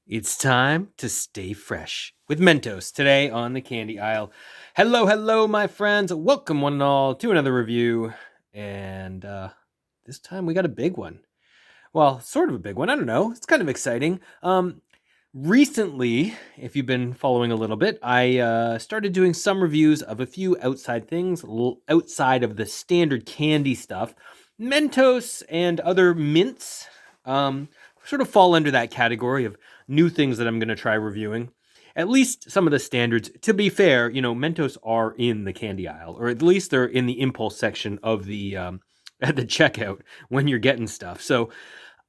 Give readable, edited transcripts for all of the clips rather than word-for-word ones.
It's time to stay fresh with Mentos today on the candy aisle. Hello, hello, my friends. Welcome, one and all, to another review. And this time we got a big one. Well, sort of a big one. I don't know. It's kind of exciting. Recently, if you've been following a little bit, I started doing some reviews of a few outside things, outside of the standard candy stuff. Mentos and other mints sort of fall under that category of new things that I'm going to try reviewing. At least some of the standards. To be fair, Mentos are in the candy aisle, or at least they're in the impulse section of the at the checkout when you're getting stuff. So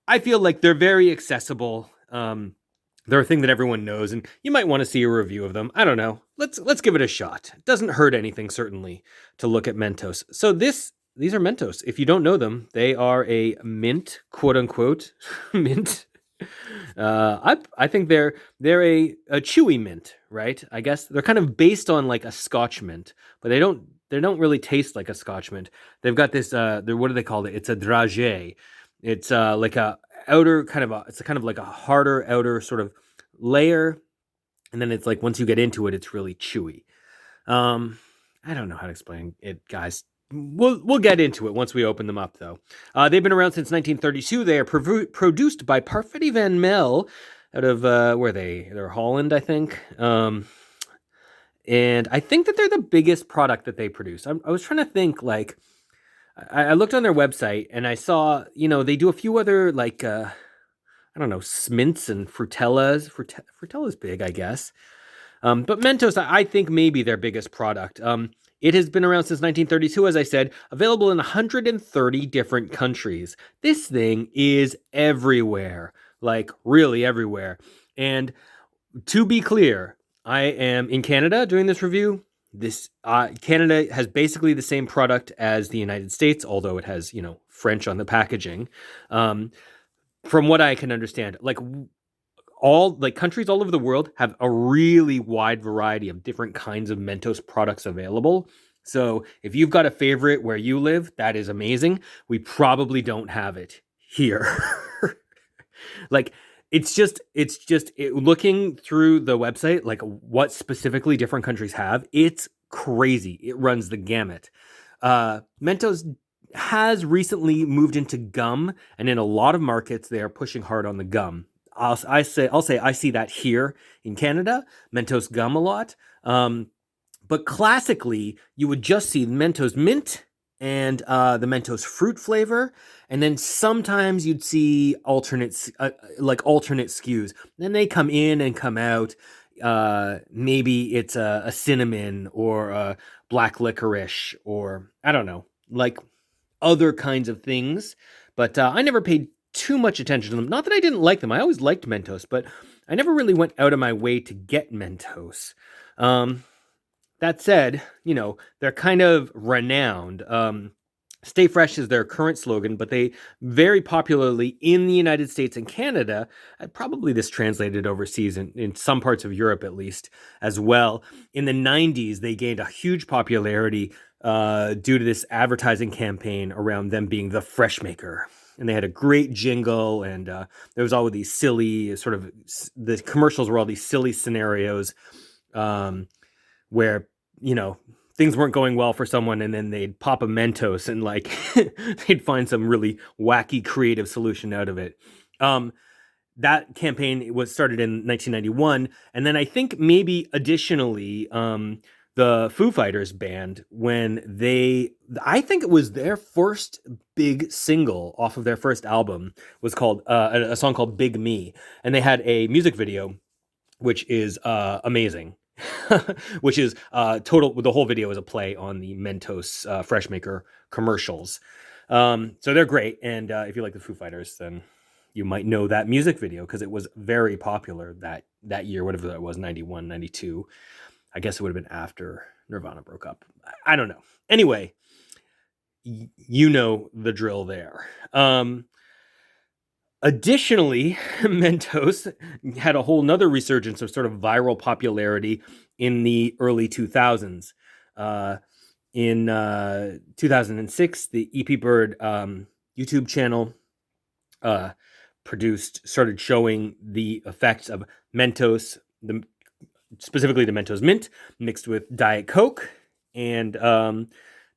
I feel like they're very accessible. They're a thing that everyone knows, and you might want to see a review of them. I don't know. Let's give it a shot. It doesn't hurt anything, certainly, to look at Mentos. So these are Mentos. If you don't know them, they are a mint, quote unquote, mint. I think they're a chewy mint, right? I guess they're kind of based on like a Scotch mint, but they don't really taste like a Scotch mint. They've got this what do they call it? It's a dragé. It's like a outer kind of it's a kind of like a harder outer sort of layer, and then it's like once you get into it, it's really chewy. I don't know how to explain it, guys. We'll get into it once we open them up, though. They've been around since 1932. They are produced by Parfait van Mel out of where are they? They're Holland, I think. And I think that they're the biggest product that they produce. I was trying to think like I looked on their website and I saw, they do a few other like I don't know, Smints and Frutellas. Frutella's big, I guess. But Mentos, I think maybe their biggest product. It has been around since 1932, as I said, available in 130 different countries. This thing is everywhere, like really everywhere. And to be clear, I am in Canada doing this review. This Canada has basically the same product as the United States, although it has French on the packaging. From what I can understand, like all like countries all over the world have a really wide variety of different kinds of Mentos products available. So if you've got a favorite where you live, that is amazing. We probably don't have it here. Like looking through the website, like what specifically different countries have, it's crazy. It runs the gamut. Mentos has recently moved into gum, and in a lot of markets, they are pushing hard on the gum. I'll say I see that here in Canada, Mentos gum a lot. But classically, you would just see Mentos mint and the Mentos fruit flavor, and then sometimes you'd see alternate SKUs. Then they come in and come out. Maybe it's a cinnamon or a black licorice, or I don't know, like other kinds of things. But I never paid too much attention to them. Not that I didn't like them. I always liked Mentos, but I never really went out of my way to get Mentos. That said, they're kind of renowned. Stay Fresh is their current slogan, but they very popularly in the United States and Canada, probably this translated overseas in some parts of Europe at least as well. In the 90s, they gained a huge popularity due to this advertising campaign around them being the fresh maker. And they had a great jingle, and there was all of these silly the commercials were all these silly scenarios where things weren't going well for someone, and then they'd pop a Mentos and like they'd find some really wacky creative solution out of it. That campaign was started in 1991, and then I think maybe additionally the Foo Fighters band, I think it was their first big single off of their first album, was called a song called Big Me, and they had a music video which is amazing. Which is the whole video is a play on the Mentos Fresh Maker commercials. So they're great, and if you like the Foo Fighters, then you might know that music video because it was very popular that year, whatever that was, 91, 92. I guess it would have been after Nirvana broke up. I don't know. Anyway, you know the drill there. Additionally, Mentos had a whole nother resurgence of sort of viral popularity in the early 2000s. In 2006, the EP Bird YouTube channel started showing the effects of Mentos, specifically the Mentos Mint, mixed with Diet Coke. And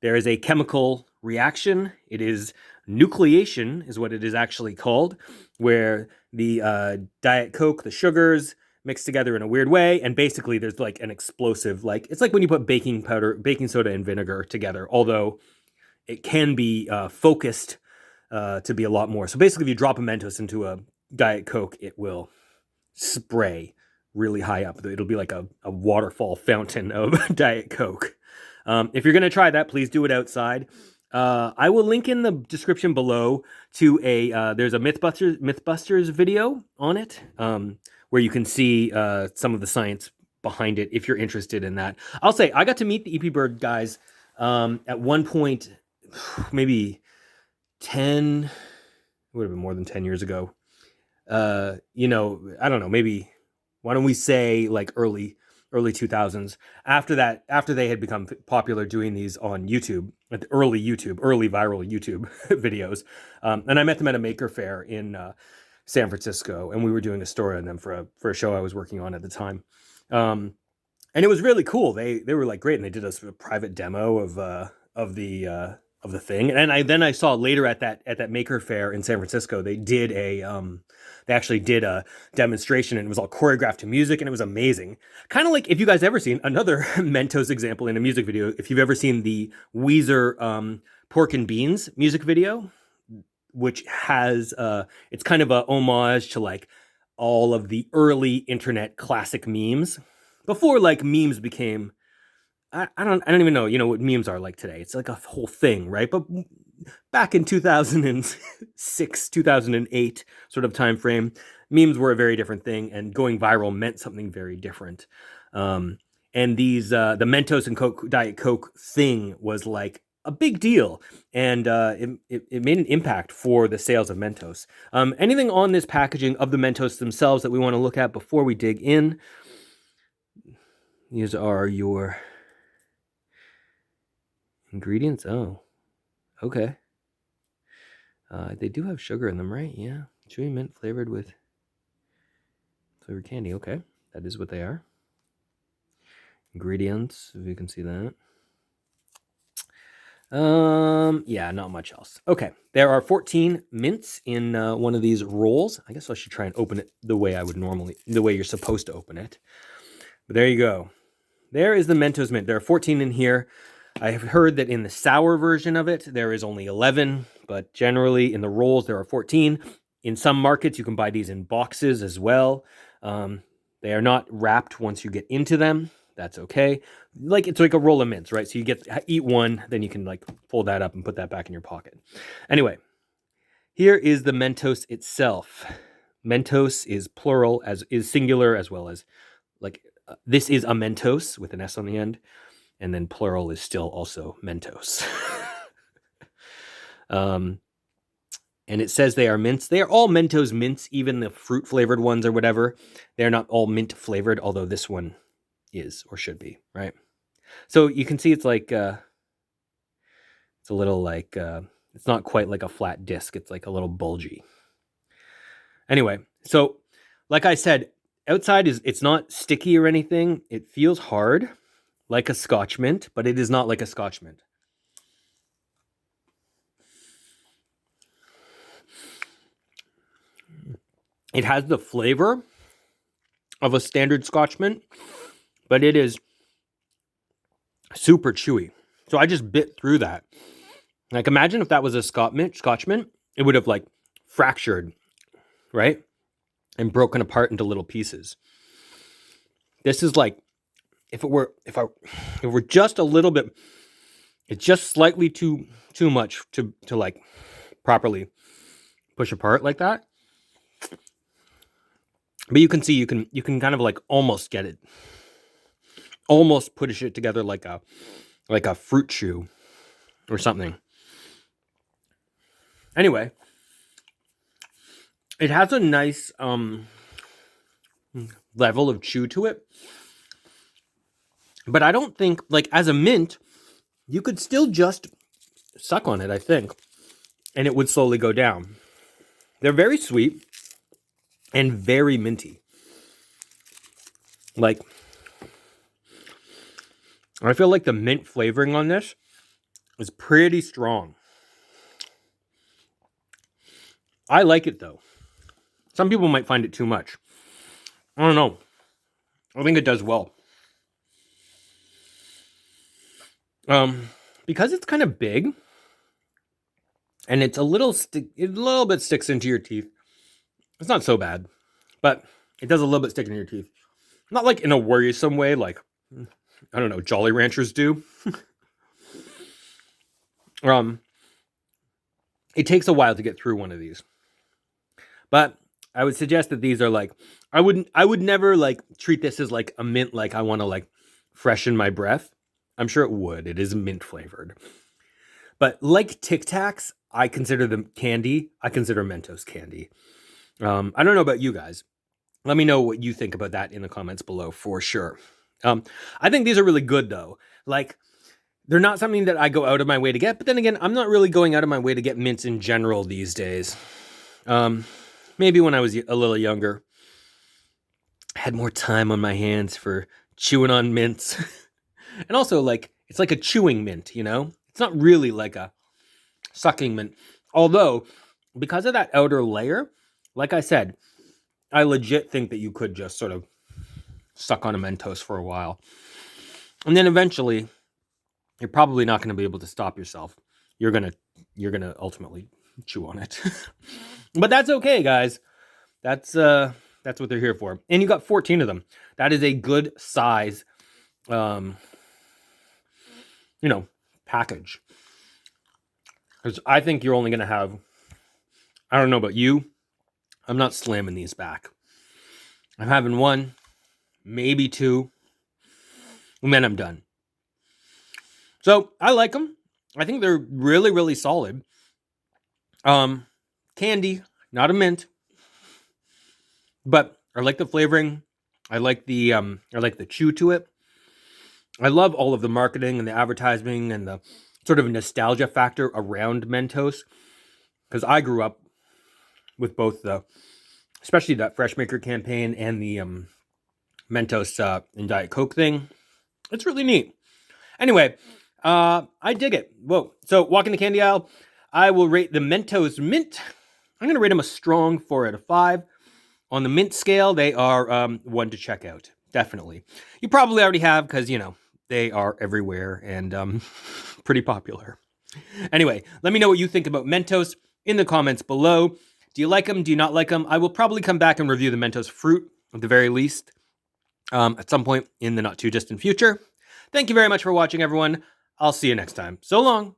there is a chemical reaction. It is nucleation, is what it is actually called, where the Diet Coke, the sugars, mixed together in a weird way, and basically there's like an explosive, like it's like when you put baking powder, baking soda, and vinegar together, although it can be focused to be a lot more. So basically, if you drop a Mentos into a Diet Coke, it will spray really high up. It'll be like a waterfall fountain of Diet Coke. If you're going to try that, please do it outside. I will link in the description below to there's a Mythbusters video on it, where you can see some of the science behind it if you're interested in that. I'll say I got to meet the EP Bird guys at one point, maybe 10, it would have been more than 10 years ago. I don't know, maybe, why don't we say like early 2000s, after they had become popular doing these on YouTube, early viral YouTube videos. And I met them at a maker fair in San Francisco, and we were doing a story on them for a show I was working on at the time. And it was really cool. They were like great, and they did us a private demo of the thing. And I saw later at that maker fair in San Francisco, they actually did a demonstration, and it was all choreographed to music, and it was amazing. Kind of like, if you guys ever seen another Mentos example in a music video, if you've ever seen the Weezer Pork and Beans music video, which has it's kind of a homage to like all of the early internet classic memes before like memes became, I don't even know, what memes are like today. It's like a whole thing, right? But back in 2006, 2008 sort of time frame, memes were a very different thing, and going viral meant something very different. And these the Mentos and Diet Coke thing was like a big deal, and it made an impact for the sales of Mentos. Anything on this packaging of the Mentos themselves that we want to look at before we dig in? These are your ingredients. Oh, okay. They do have sugar in them, right? Yeah. Chewy mint flavored with flavored candy. Okay. That is what they are. Ingredients, if you can see that. Yeah, not much else. Okay. There are 14 mints in one of these rolls. I guess I should try and open it the way you're supposed to open it. But there you go. There is the Mentos mint. There are 14 in here. I have heard that in the sour version of it, there is only 11, but generally in the rolls, there are 14. In some markets, you can buy these in boxes as well. They are not wrapped once you get into them. That's okay. It's like a roll of mints, right? So you eat one, then you can like fold that up and put that back in your pocket. Anyway, here is the Mentos itself. Mentos is plural, is singular, as well as like this is a Mentos with an S on the end. And then plural is still also Mentos. And it says they are mints. They are all Mentos mints, even the fruit flavored ones or whatever. They're not all mint flavored, although this one is or should be, right? So you can see it's like it's a little like it's not quite like a flat disc. It's like a little bulgy. Anyway, so like I said, outside it's not sticky or anything. It feels hard, like a Scotch mint, but it is not like a Scotch mint. It has the flavor of a standard Scotch mint, but it is super chewy. So I just bit through that. Like, imagine if that was a Scotch mint, it would have like fractured, right? And broken apart into little pieces. This is like, if it were just a little bit, it's just slightly too much to like properly push apart like that. But you can see you can kind of like almost get it, almost push it together like a fruit chew or something. Anyway, it has a nice level of chew to it. But I don't think, like, as a mint, you could still just suck on it, I think, and it would slowly go down. They're very sweet. and very minty. Like, I feel like the mint flavoring on this is pretty strong. I like it though. Some people might find it too much. I don't know. I think it does well. Because it's kind of big and it's a little bit sticks into your teeth. It's not so bad, but it does a little bit stick into your teeth. Not like in a worrisome way, like, I don't know, Jolly Ranchers do. It takes a while to get through one of these. But I would suggest that these are like, I would never like treat this as like a mint, like I want to like freshen my breath. I'm sure it would. It is mint flavored. But like Tic Tacs, I consider them candy. I consider Mentos candy. I don't know about you guys. Let me know what you think about that in the comments below for sure. I think these are really good though. Like, they're not something that I go out of my way to get, but then again, I'm not really going out of my way to get mints in general these days. Maybe when I was a little younger, I had more time on my hands for chewing on mints. And also, like, it's like a chewing mint, you know? It's not really like a sucking mint. Although, because of that outer layer, like I said, I legit think that you could just sort of suck on a Mentos for a while. And then eventually, you're probably not going to be able to stop yourself. You're going to ultimately chew on it. But that's okay, guys. That's what they're here for. And you got 14 of them. That is a good size package. Because I think you're only going to have, I don't know about you, I'm not slamming these back. I'm having one, maybe two, and then I'm done. So I like them. I think they're really, really solid. Candy, not a mint, but I like the flavoring. I like the chew to it. I love all of the marketing and the advertising and the sort of nostalgia factor around Mentos, because I grew up with both especially that Freshmaker campaign and the Mentos and Diet Coke thing. It's really neat. Anyway, I dig it. Whoa. So walking the candy aisle, I will rate the Mentos Mint. I'm going to rate them a strong 4 out of 5. On the mint scale, they are one to check out. Definitely. You probably already have because, they are everywhere and pretty popular. Anyway, let me know what you think about Mentos in the comments below. Do you like them? Do you not like them? I will probably come back and review the Mentos Fruit at the very least at some point in the not too distant future. Thank you very much for watching, everyone. I'll see you next time. So long.